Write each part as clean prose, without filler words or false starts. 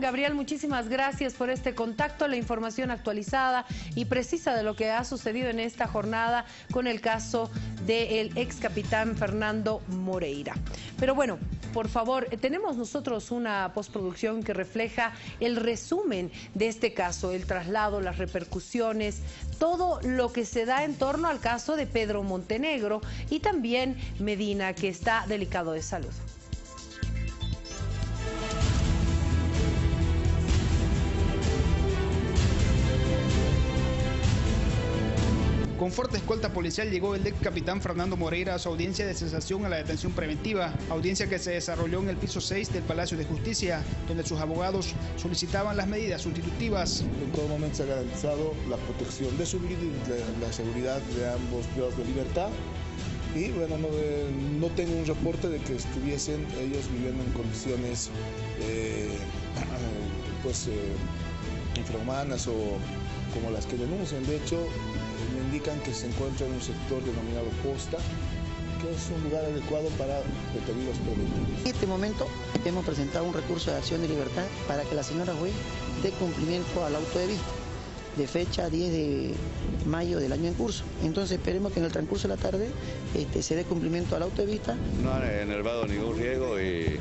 Gabriel, muchísimas gracias por este contacto, la información actualizada y precisa de lo que ha sucedido en esta jornada con el caso del ex capitán Fernando Moreira. Pero bueno, por favor, tenemos nosotros una postproducción que refleja el resumen de este caso, el traslado, las repercusiones, todo lo que se da en torno al caso de Pedro Montenegro y también Medina, que está delicado de salud. Con fuerte escolta policial llegó el ex capitán Fernando Moreira a su audiencia de cesación a la detención preventiva, audiencia que se desarrolló en el piso 6 del Palacio de Justicia, donde sus abogados solicitaban las medidas sustitutivas. En todo momento se ha garantizado la protección de su vida y la seguridad de ambos privados de libertad. Y bueno, no tengo un reporte de que estuviesen ellos viviendo en condiciones infrahumanas o como las que denuncian. De hecho, me indican que se encuentra en un sector denominado Posta, que es un lugar adecuado para detenidos preventivos. En este momento hemos presentado un recurso de acción de libertad para que la señora juez dé cumplimiento al auto de vista de fecha 10 de mayo del año en curso. Entonces esperemos que en el transcurso de la tarde se dé cumplimiento al auto de vista. No han enervado ningún riesgo y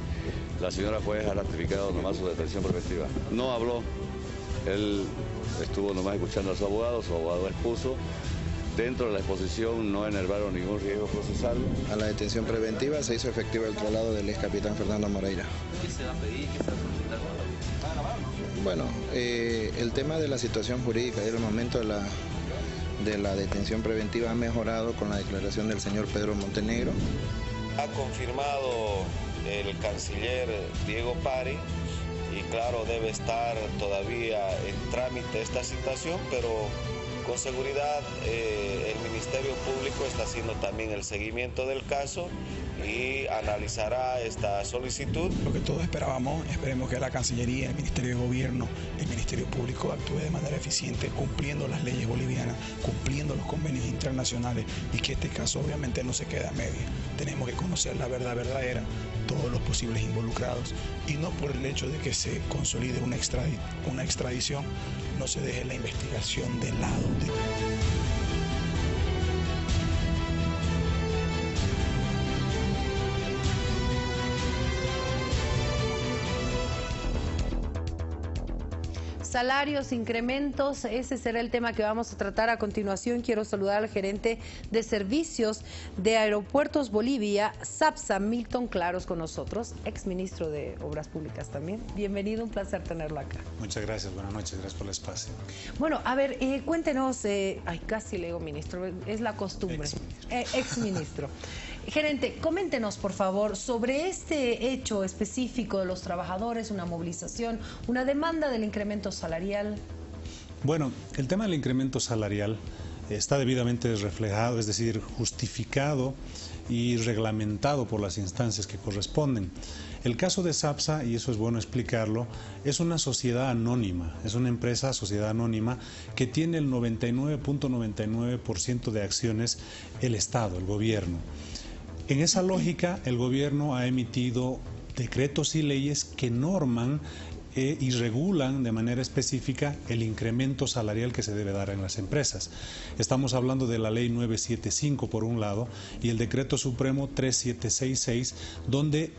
la señora juez ha ratificado nomás su detención preventiva. No habló, él estuvo nomás escuchando a su abogado expuso. Dentro de la exposición no enervaron ningún riesgo procesal. A la detención preventiva se hizo efectivo el traslado del ex capitán Fernando Moreira. ¿Qué se va a pedir? ¿Qué se va a solicitar? Bueno, el tema de la situación jurídica y el momento de la detención preventiva ha mejorado con la declaración del señor Pedro Montenegro. Ha confirmado el canciller Diego Pari y claro, debe estar todavía en trámite esta situación, pero con seguridad el Ministerio Público está haciendo también el seguimiento del caso y analizará esta solicitud. Lo que todos esperemos que la Cancillería, el Ministerio de Gobierno, el Ministerio Público actúe de manera eficiente, cumpliendo las leyes bolivianas, cumpliendo los convenios internacionales y que este caso obviamente no se quede a media. Tenemos que conocer la verdad verdadera, todos los posibles involucrados y no por el hecho de que se consolide una extradición, no se deje la investigación de lado. Salarios, incrementos, ese será el tema que vamos a tratar a continuación. Quiero saludar al gerente de servicios de Aeropuertos Bolivia, SAPSA, Milton Claros, con nosotros, exministro de Obras Públicas también. Bienvenido, un placer tenerlo acá. Muchas gracias, buenas noches, gracias por el espacio. Bueno, a ver, cuéntenos, casi le digo ministro, es la costumbre. Exministro. Gerente, coméntenos, por favor, sobre este hecho específico de los trabajadores, una movilización, una demanda del incremento salarial. Bueno, el tema del incremento salarial está debidamente reflejado, es decir, justificado y reglamentado por las instancias que corresponden. El caso de SAPSA, y eso es bueno explicarlo, es una sociedad anónima, es una empresa, sociedad anónima, que tiene el 99.99% de acciones el Estado, el gobierno. En esa lógica, el gobierno ha emitido decretos y leyes que norman y regulan de manera específica el incremento salarial que se debe dar en las empresas. Estamos hablando de la ley 975 por un lado y el decreto supremo 3766, donde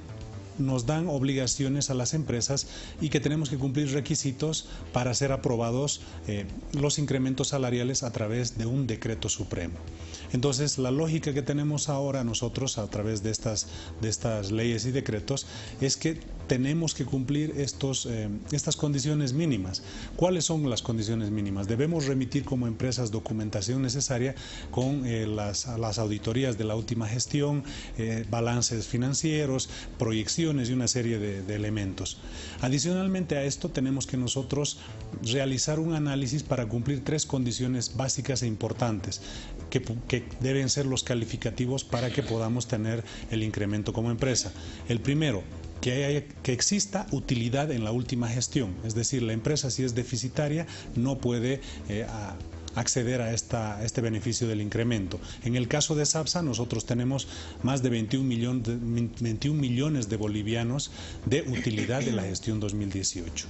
nos dan obligaciones a las empresas y que tenemos que cumplir requisitos para ser aprobados los incrementos salariales a través de un decreto supremo. Entonces, la lógica que tenemos ahora nosotros a través de estas leyes y decretos es que tenemos que cumplir estas condiciones mínimas. ¿Cuáles son las condiciones mínimas? Debemos remitir como empresas documentación necesaria con las auditorías de la última gestión, balances financieros, proyecciones y una serie de elementos. Adicionalmente a esto tenemos que nosotros realizar un análisis para cumplir 3 condiciones básicas e importantes que deben ser los calificativos para que podamos tener el incremento como empresa. El primero, que exista utilidad en la última gestión, es decir, la empresa si es deficitaria no puede acceder a este beneficio del incremento. En el caso de SAPSA, nosotros tenemos más de 21 millones de bolivianos de utilidad de la gestión 2018.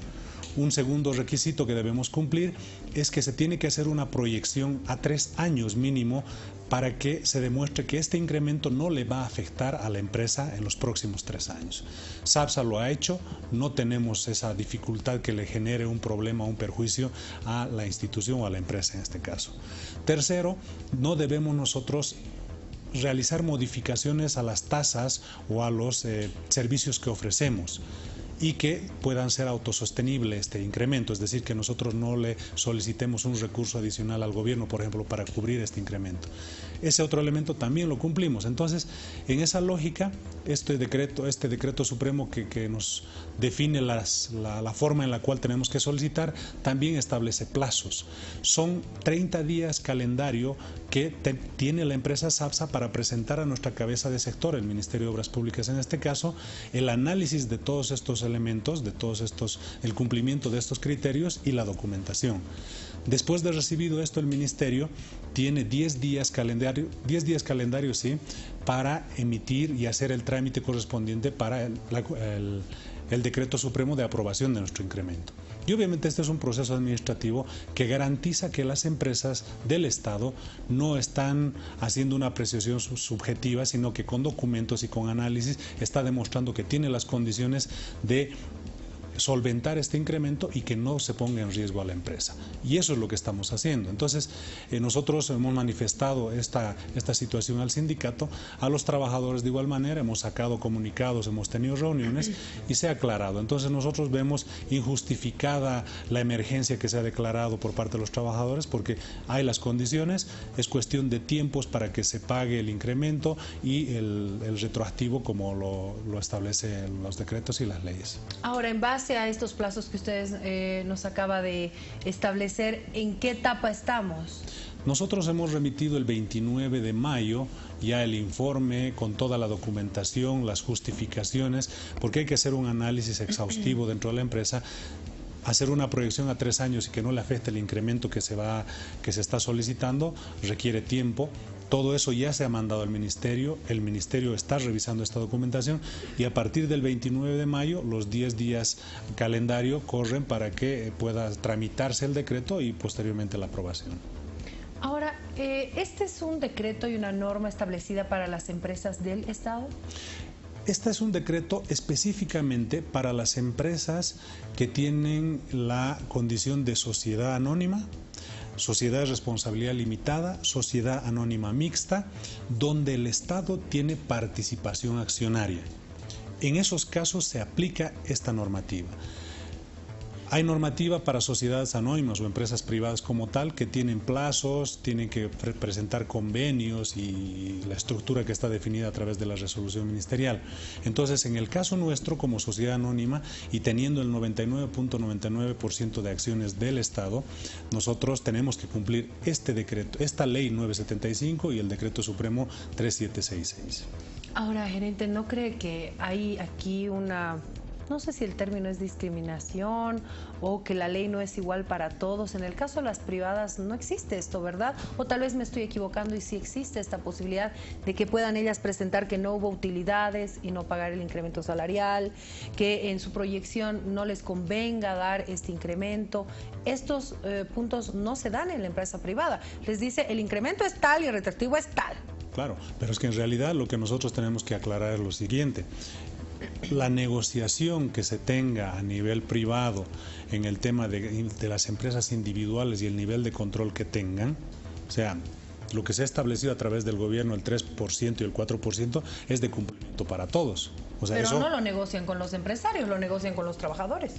Un segundo requisito que debemos cumplir es que se tiene que hacer una proyección a 3 años mínimo para que se demuestre que este incremento no le va a afectar a la empresa en los próximos 3 años. SAPSA lo ha hecho, no tenemos esa dificultad que le genere un problema o un perjuicio a la institución o a la empresa en este caso. Tercero, no debemos nosotros realizar modificaciones a las tasas o a los servicios que ofrecemos y que puedan ser autosostenibles este incremento, es decir, que nosotros no le solicitemos un recurso adicional al gobierno, por ejemplo, para cubrir este incremento. Ese otro elemento también lo cumplimos. Entonces, en esa lógica, este decreto supremo que nos define la forma en la cual tenemos que solicitar, también establece plazos. Son 30 días calendario que tiene la empresa SAPSA para presentar a nuestra cabeza de sector, el Ministerio de Obras Públicas en este caso, el análisis de todos estos elementos, el cumplimiento de estos criterios y la documentación. Después de recibido esto, el Ministerio tiene 10 días calendario, sí, para emitir y hacer el trámite correspondiente para el decreto supremo de aprobación de nuestro incremento. Y obviamente este es un proceso administrativo que garantiza que las empresas del Estado no están haciendo una apreciación subjetiva, sino que con documentos y con análisis está demostrando que tiene las condiciones de solventar este incremento y que no se ponga en riesgo a la empresa. Y eso es lo que estamos haciendo. Entonces, nosotros hemos manifestado esta situación al sindicato, a los trabajadores de igual manera, hemos sacado comunicados, hemos tenido reuniones y se ha aclarado. Entonces, nosotros vemos injustificada la emergencia que se ha declarado por parte de los trabajadores porque hay las condiciones, es cuestión de tiempos para que se pague el incremento y el retroactivo como lo establecen los decretos y las leyes. Ahora, en base a estos plazos que ustedes nos acaba de establecer, ¿en qué etapa estamos? Nosotros hemos remitido el 29 de mayo ya el informe con toda la documentación, las justificaciones, porque hay que hacer un análisis exhaustivo dentro de la empresa. Hacer una proyección a 3 años y que no le afecte el incremento que se está solicitando requiere tiempo. Todo eso ya se ha mandado al Ministerio, el Ministerio está revisando esta documentación y a partir del 29 de mayo los 10 días calendario corren para que pueda tramitarse el decreto y posteriormente la aprobación. Ahora, ¿este es un decreto y una norma establecida para las empresas del Estado? Este es un decreto específicamente para las empresas que tienen la condición de sociedad anónima, sociedad de responsabilidad limitada, sociedad anónima mixta, donde el Estado tiene participación accionaria. En esos casos se aplica esta normativa. Hay normativa para sociedades anónimas o empresas privadas como tal que tienen plazos, tienen que presentar convenios y la estructura que está definida a través de la resolución ministerial. Entonces, en el caso nuestro como sociedad anónima y teniendo el 99.99% de acciones del Estado, nosotros tenemos que cumplir este decreto, esta ley 975 y el decreto supremo 3766. Ahora, gerente, ¿no cree que hay aquí una... no sé si el término es discriminación o que la ley no es igual para todos? En el caso de las privadas no existe esto, ¿verdad? O tal vez me estoy equivocando y sí existe esta posibilidad de que puedan ellas presentar que no hubo utilidades y no pagar el incremento salarial, que en su proyección no les convenga dar este incremento. Estos puntos no se dan en la empresa privada. Les dice el incremento es tal y el retroactivo es tal. Claro, pero es que en realidad lo que nosotros tenemos que aclarar es lo siguiente. La negociación que se tenga a nivel privado en el tema de las empresas individuales y el nivel de control que tengan, o sea, lo que se ha establecido a través del gobierno, el 3% y el 4%, es de cumplimiento para todos. O sea, pero eso... no lo negocian con los empresarios, lo negocian con los trabajadores.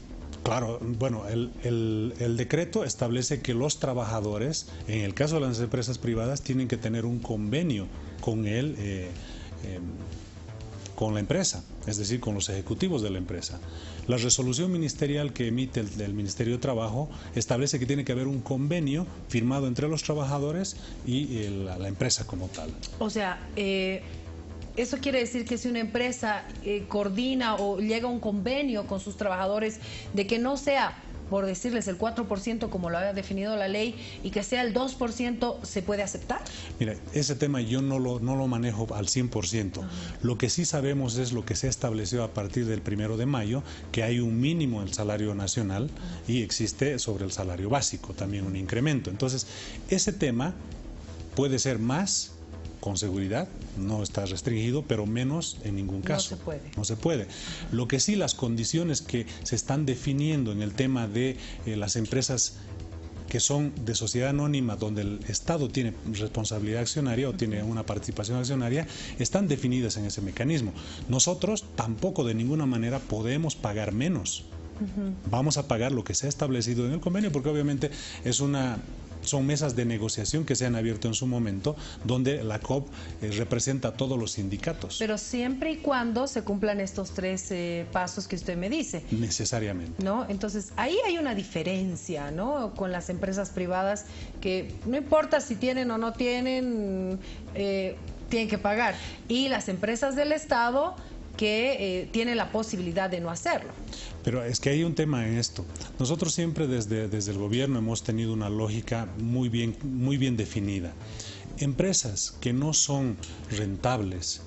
Claro, bueno, el decreto establece que los trabajadores, en el caso de las empresas privadas, tienen que tener un convenio con con la empresa, es decir, con los ejecutivos de la empresa. La resolución ministerial que emite el Ministerio de Trabajo establece que tiene que haber un convenio firmado entre los trabajadores y la empresa como tal. O sea, eso quiere decir que si una empresa coordina o llega a un convenio con sus trabajadores de que no sea por decirles el 4% como lo había definido la ley y que sea el 2%, ¿se puede aceptar? Mira, ese tema yo no lo manejo al 100%. Lo que sí sabemos es lo que se estableció a partir del 1 de mayo, que hay un mínimo en el salario nacional y existe sobre el salario básico también un incremento. Entonces, ese tema puede ser más, con seguridad, no está restringido, pero menos en ningún caso. No se puede. No se puede. Lo que sí, las condiciones que se están definiendo en el tema de las empresas que son de sociedad anónima, donde el Estado tiene responsabilidad accionaria o tiene una participación accionaria, están definidas en ese mecanismo. Nosotros tampoco de ninguna manera podemos pagar menos. Vamos a pagar lo que se ha establecido en el convenio, porque obviamente son mesas de negociación que se han abierto en su momento, donde la COP representa a todos los sindicatos. Pero siempre y cuando se cumplan estos 3 pasos que usted me dice. Necesariamente. ¿No? Entonces, ahí hay una diferencia, ¿no? Con las empresas privadas que no importa si tienen o no tienen, tienen que pagar. Y las empresas del Estado que tienen la posibilidad de no hacerlo. Pero es que hay un tema en esto. Nosotros siempre desde el gobierno hemos tenido una lógica muy bien definida. Empresas que no son rentables,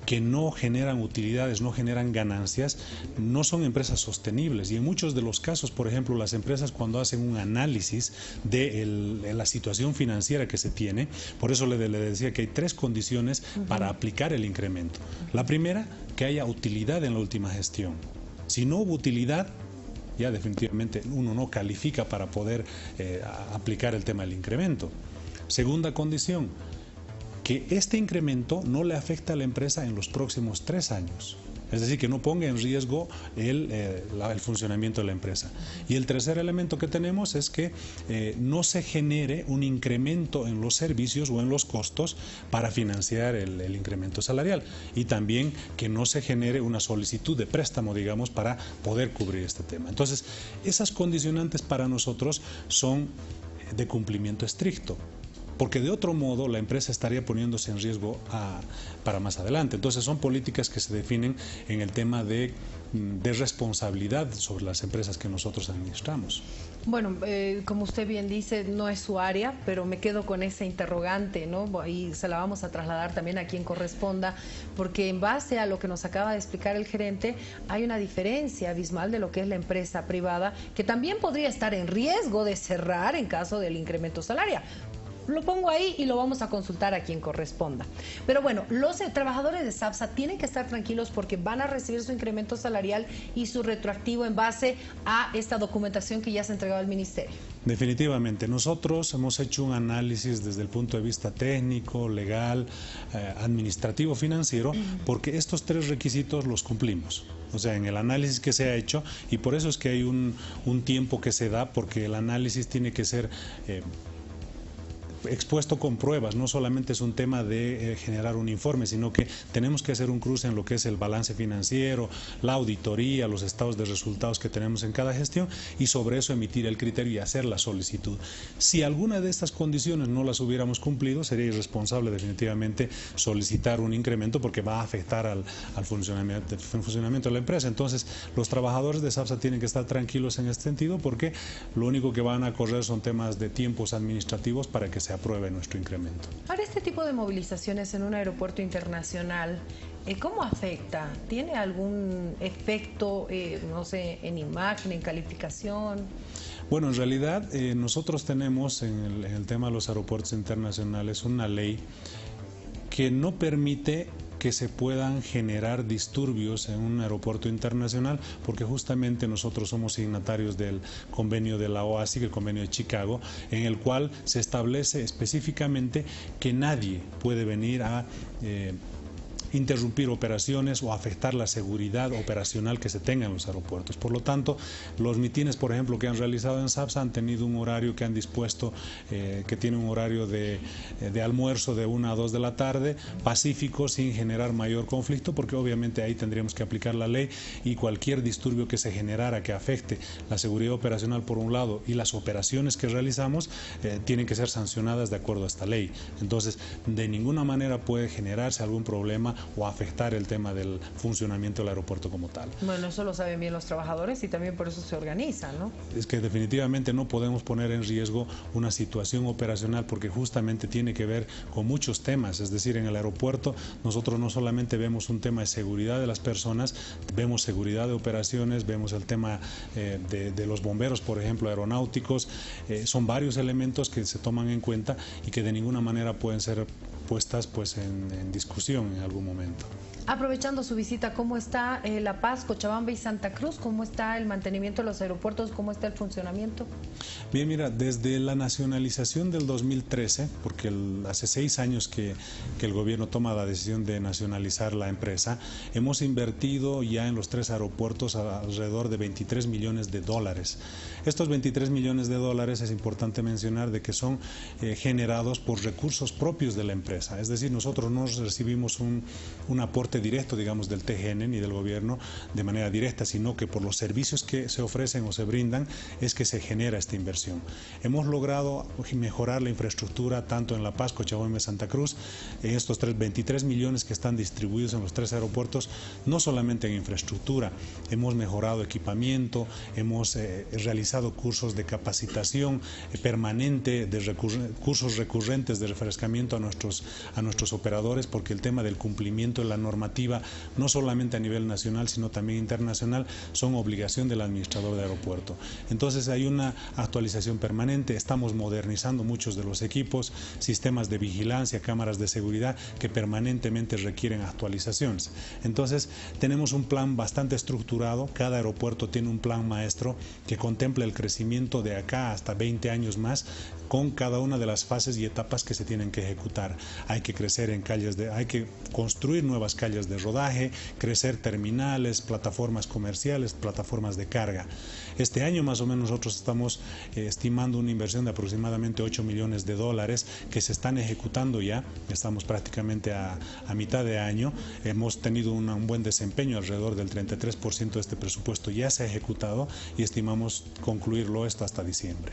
que no generan utilidades, no generan ganancias, no son empresas sostenibles. Y en muchos de los casos, por ejemplo, las empresas cuando hacen un análisis de la situación financiera que se tiene, por eso le decía que hay 3 condiciones para aplicar el incremento. La primera, que haya utilidad en la última gestión. Si no hubo utilidad, ya definitivamente uno no califica para poder aplicar el tema del incremento. Segunda condición, que este incremento no le afecta a la empresa en los próximos 3 años. Es decir, que no ponga en riesgo el funcionamiento de la empresa. Y el tercer elemento que tenemos es que no se genere un incremento en los servicios o en los costos para financiar el incremento salarial. Y también que no se genere una solicitud de préstamo, digamos, para poder cubrir este tema. Entonces, esas condicionantes para nosotros son de cumplimiento estricto, porque de otro modo la empresa estaría poniéndose en riesgo para más adelante. Entonces son políticas que se definen en el tema de responsabilidad sobre las empresas que nosotros administramos. Bueno, como usted bien dice, no es su área, pero me quedo con esa interrogante, ¿no? Y se la vamos a trasladar también a quien corresponda, porque en base a lo que nos acaba de explicar el gerente, hay una diferencia abismal de lo que es la empresa privada, que también podría estar en riesgo de cerrar en caso del incremento salarial. Lo pongo ahí y lo vamos a consultar a quien corresponda. Pero bueno, los trabajadores de SAPSA tienen que estar tranquilos porque van a recibir su incremento salarial y su retroactivo en base a esta documentación que ya se ha entregado al Ministerio. Definitivamente. Nosotros hemos hecho un análisis desde el punto de vista técnico, legal, administrativo, financiero, porque estos 3 requisitos los cumplimos. O sea, en el análisis que se ha hecho, y por eso es que hay un tiempo que se da, porque el análisis tiene que ser expuesto con pruebas, no solamente es un tema de generar un informe, sino que tenemos que hacer un cruce en lo que es el balance financiero, la auditoría, los estados de resultados que tenemos en cada gestión y sobre eso emitir el criterio y hacer la solicitud. Si alguna de estas condiciones no las hubiéramos cumplido, sería irresponsable definitivamente solicitar un incremento porque va a afectar al funcionamiento de la empresa. Entonces, los trabajadores de SAPSA tienen que estar tranquilos en este sentido porque lo único que van a correr son temas de tiempos administrativos para que se apruebe nuestro incremento. Ahora, este tipo de movilizaciones en un aeropuerto internacional, ¿cómo afecta? ¿Tiene algún efecto, no sé, en imagen, en calificación? Bueno, en realidad nosotros tenemos en el tema de los aeropuertos internacionales una ley que no permite que se puedan generar disturbios en un aeropuerto internacional, porque justamente nosotros somos signatarios del convenio de la OASIC, el convenio de Chicago, en el cual se establece específicamente que nadie puede venir a interrumpir operaciones o afectar la seguridad operacional que se tenga en los aeropuertos. Por lo tanto, los mitines, por ejemplo, que han realizado en SAPSA han tenido un horario que han dispuesto, que tiene un horario de almuerzo de 1 a 2 de la tarde, pacífico, sin generar mayor conflicto, porque obviamente ahí tendríamos que aplicar la ley y cualquier disturbio que se generara que afecte la seguridad operacional por un lado y las operaciones que realizamos tienen que ser sancionadas de acuerdo a esta ley. Entonces, de ninguna manera puede generarse algún problema o afectar el tema del funcionamiento del aeropuerto como tal. Bueno, eso lo saben bien los trabajadores y también por eso se organizan, ¿no? Es que definitivamente no podemos poner en riesgo una situación operacional porque justamente tiene que ver con muchos temas, es decir, en el aeropuerto nosotros no solamente vemos un tema de seguridad de las personas, vemos seguridad de operaciones, vemos el tema de los bomberos, por ejemplo, aeronáuticos, son varios elementos que se toman en cuenta y que de ninguna manera pueden ser puestas pues en discusión en algún momento. Aprovechando su visita, ¿cómo está La Paz, Cochabamba y Santa Cruz? ¿Cómo está el mantenimiento de los aeropuertos? ¿Cómo está el funcionamiento? Bien, mira, desde la nacionalización del 2013, porque hace 6 años que el gobierno toma la decisión de nacionalizar la empresa, hemos invertido ya en los 3 aeropuertos alrededor de $23 millones. Estos $23 millones es importante mencionar de que son generados por recursos propios de la empresa, es decir, nosotros no recibimos un aporte directo, digamos, del TGN ni del gobierno de manera directa, sino que por los servicios que se ofrecen o se brindan es que se genera esta inversión. Hemos logrado mejorar la infraestructura tanto en La Paz, Cochabamba y Santa Cruz, en estos 23 millones que están distribuidos en los 3 aeropuertos, no solamente en infraestructura, hemos mejorado equipamiento, hemos realizado cursos de capacitación permanente, cursos recurrentes de refrescamiento a nuestros operadores, porque el tema del cumplimiento de la normativa, no solamente a nivel nacional, sino también internacional, son obligación del administrador de aeropuerto. Entonces hay una actualización permanente, estamos modernizando muchos de los equipos, sistemas de vigilancia, cámaras de seguridad que permanentemente requieren actualizaciones. Entonces tenemos un plan bastante estructurado, cada aeropuerto tiene un plan maestro que contempla el crecimiento de acá hasta 20 años más, con cada una de las fases y etapas que se tienen que ejecutar. Hay que crecer en hay que construir nuevas calles de rodaje, crecer terminales, plataformas comerciales, plataformas de carga. Este año más o menos nosotros estamos estimando una inversión de aproximadamente $8 millones que se están ejecutando ya, estamos prácticamente a mitad de año, hemos tenido un buen desempeño, alrededor del 33% de este presupuesto ya se ha ejecutado y estimamos concluirlo esto hasta diciembre.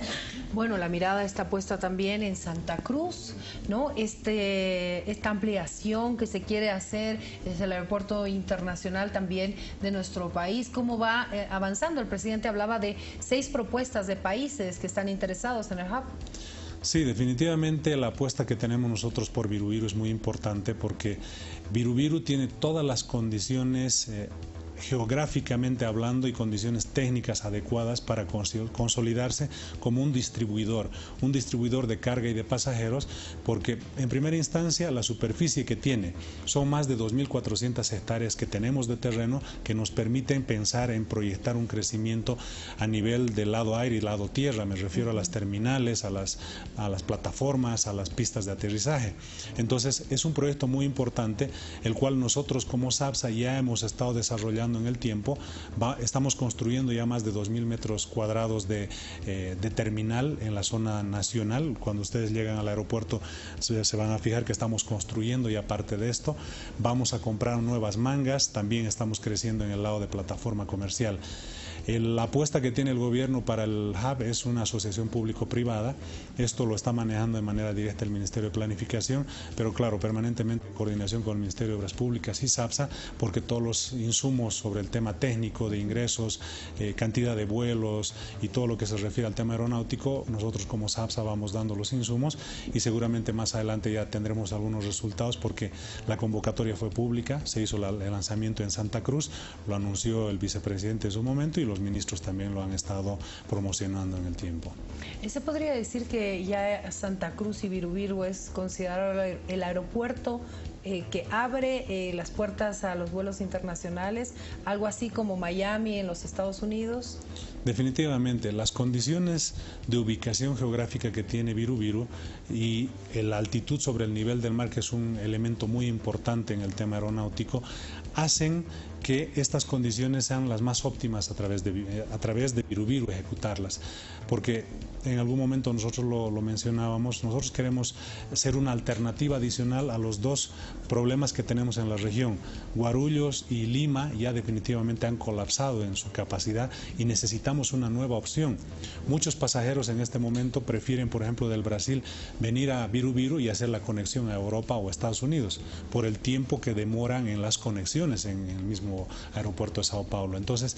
Bueno, la mirada está puesta también en Santa Cruz, ¿no? Esta ampliación que se quiere hacer desde el aeropuerto internacional también de nuestro país, ¿cómo va avanzando? El presidente hablaba de 6 propuestas de países que están interesados en el hub. Sí, definitivamente la apuesta que tenemos nosotros por Viru es muy importante porque Viru tiene todas las condiciones geográficamente hablando y condiciones técnicas adecuadas para consolidarse como un distribuidor de carga y de pasajeros, porque en primera instancia la superficie que tiene son más de 2.400 hectáreas que tenemos de terreno que nos permiten pensar en proyectar un crecimiento a nivel del lado aire y lado tierra, me refiero a las terminales, a las plataformas, a las pistas de aterrizaje. Entonces es un proyecto muy importante, el cual nosotros como SAPSA ya hemos estado desarrollando en el tiempo. Estamos construyendo ya más de 2.000 metros cuadrados de terminal en la zona nacional. Cuando ustedes llegan al aeropuerto se van a fijar que estamos construyendo y aparte de esto vamos a comprar nuevas mangas, también estamos creciendo en el lado de plataforma comercial. La apuesta que tiene el gobierno para el hub es una asociación público-privada. Esto lo está manejando de manera directa el Ministerio de Planificación, pero claro, permanentemente en coordinación con el Ministerio de Obras Públicas y SAPSA, porque todos los insumos sobre el tema técnico de ingresos, cantidad de vuelos y todo lo que se refiere al tema aeronáutico, nosotros como SAPSA vamos dando los insumos y seguramente más adelante ya tendremos algunos resultados porque la convocatoria fue pública, se hizo el lanzamiento en Santa Cruz, lo anunció el vicepresidente en su momento y los ministros también lo han estado promocionando en el tiempo. ¿Se podría decir que ya Santa Cruz y Viru es considerado el aeropuerto que abre las puertas a los vuelos internacionales, algo así como Miami en los Estados Unidos? Definitivamente, las condiciones de ubicación geográfica que tiene Viru y la altitud sobre el nivel del mar, que es un elemento muy importante en el tema aeronáutico, hacen que estas condiciones sean las más óptimas a través de Viru ejecutarlas, porque en algún momento nosotros lo mencionábamos, nosotros queremos ser una alternativa adicional a los dos problemas que tenemos en la región. Guarulhos y Lima ya definitivamente han colapsado en su capacidad y necesitamos una nueva opción. Muchos pasajeros en este momento prefieren, por ejemplo, del Brasil venir a Viru y hacer la conexión a Europa o Estados Unidos por el tiempo que demoran en las conexiones en el mismo aeropuerto de Sao Paulo. Entonces,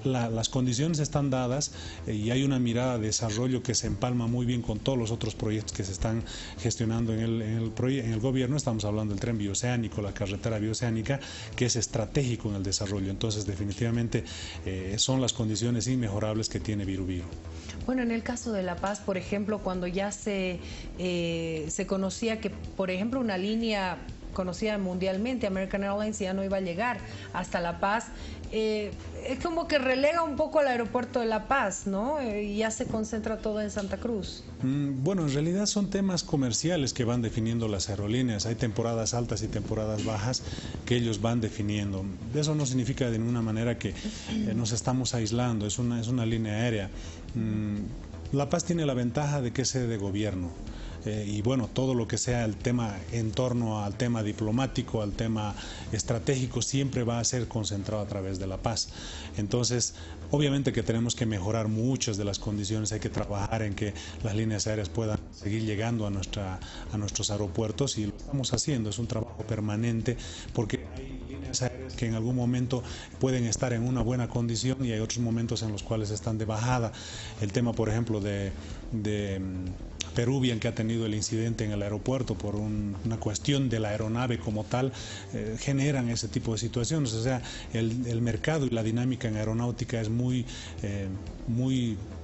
las condiciones están dadas y hay una mirada de desarrollo que se empalma muy bien con todos los otros proyectos que se están gestionando en el gobierno. Estamos hablando del tren bioceánico, la carretera bioceánica, que es estratégico en el desarrollo. Entonces, definitivamente son las condiciones inmejorables que tiene Viru. Bueno, en el caso de La Paz, por ejemplo, cuando ya se conocía que, por ejemplo, una línea conocida mundialmente, American Airlines, ya no iba a llegar hasta La Paz, es como que relega un poco al aeropuerto de La Paz, ¿no? Y ya se concentra todo en Santa Cruz. Bueno, en realidad son temas comerciales que van definiendo las aerolíneas. Hay temporadas altas y temporadas bajas que ellos van definiendo. Eso no significa de ninguna manera que nos estamos aislando, es una línea aérea. La Paz tiene la ventaja de que es sede de gobierno. Y bueno, todo lo que sea el tema en torno al tema diplomático, al tema estratégico, siempre va a ser concentrado a través de La Paz. Entonces, obviamente que tenemos que mejorar muchas de las condiciones, hay que trabajar en que las líneas aéreas puedan seguir llegando a nuestros aeropuertos, y lo estamos haciendo, es un trabajo permanente, porque hay líneas aéreas que en algún momento pueden estar en una buena condición y hay otros momentos en los cuales están de bajada. El tema, por ejemplo, de Peruvian, que ha tenido el incidente en el aeropuerto por una cuestión de la aeronave como tal, generan ese tipo de situaciones. O sea, el mercado y la dinámica en aeronáutica es muy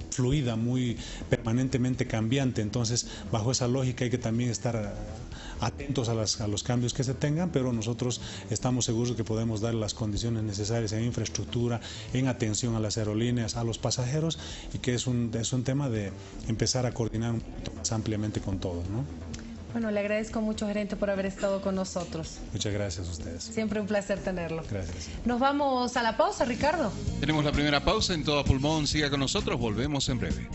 fluida, muy permanentemente cambiante. Entonces, bajo esa lógica hay que también estar atentos a los cambios que se tengan, pero nosotros estamos seguros de que podemos dar las condiciones necesarias en infraestructura, en atención a las aerolíneas, a los pasajeros, y que es un tema de empezar a coordinar un poquito más ampliamente con todos, ¿no? Bueno, le agradezco mucho, gerente, por haber estado con nosotros. Muchas gracias a ustedes. Siempre un placer tenerlo. Gracias. Nos vamos a la pausa, Ricardo. Tenemos la primera pausa en Todo Pulmón. Siga con nosotros, volvemos en breve.